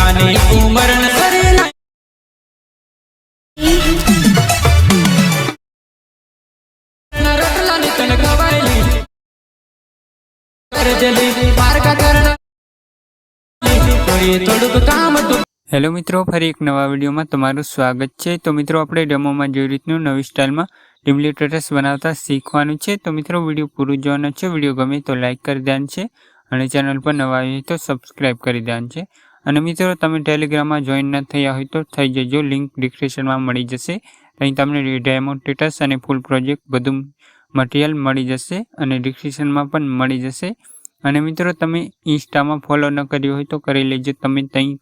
નાની ઉંમર કરી રટલાની તન ગવાયેલી કરજલી પારકા કરણ થોડુંક કામ હતું। હેલો મિત્રો, ફરી એક નવા વિડીયોમાં તમારું સ્વાગત છે। તો મિત્રો આપણે ડેમોમાં જેવી રીતનું નવી સ્ટાઇલમાં ડિમ્પલી સ્ટેટસ બનાવતા શીખવાનું છે। તો મિત્રો વિડીયો પૂરું જોવાનો છે। વિડીયો ગમે તો લાઇક કરી દેવાનું છે અને ચેનલ પર નવા આવ્યા તો સબસ્ક્રાઇબ કરી દેવાનું છે। અને મિત્રો તમે ટેલિગ્રામમાં જોઈન ન થયા હોય તો થઈ જજો, લિંક ડિસ્ક્રિપ્શનમાં મળી જશે। અહીં તમને ડેમો સ્ટેટસ અને ફૂલ પ્રોજેક્ટ બધું મટીરિયલ મળી જશે અને ડિસ્ક્રિપ્શનમાં પણ મળી જશે। અને મિત્રો તમે ઇન્સ્ટામાં ફોલો ન કર્યો હોય તો કરી લેજો, તમે ત્યાં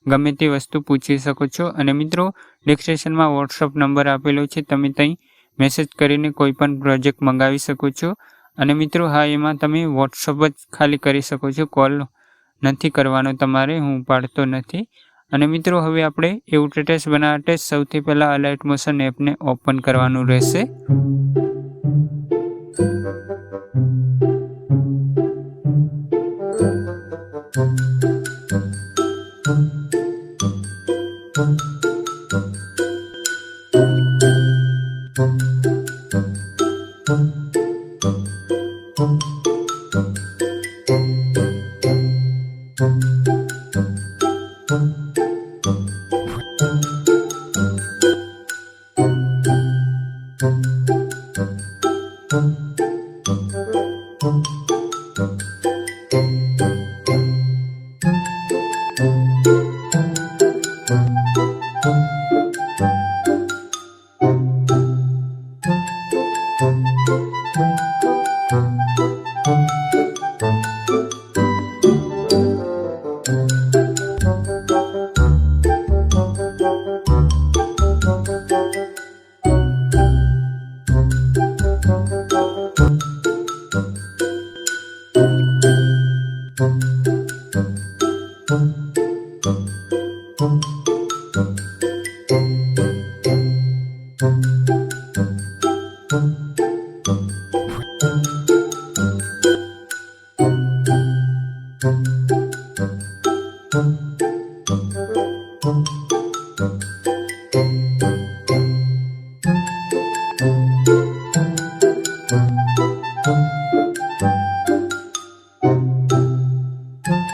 ગમે તે વસ્તુ પૂછી શકો છો। અને મિત્રો ડિસ્ક્રિપ્શનમાં વોટ્સઅપ નંબર આપેલો છે, તમે ત્યાં મેસેજ કરીને કોઈ પણ પ્રોજેક્ટ મંગાવી શકો છો। અને મિત્રો હા, એમાં તમે વોટ્સઅપ જ ખાલી કરી શકો છો, કોલ નથી કરવાનો તમારે, હું પાડતો નથી। અને મિત્રો હવે આપણે એવું સ્ટેટસ બનાવવા માટે સૌથી પહેલાં અલાઇટ મોશન એપને ઓપન કરવાનું રહેશે।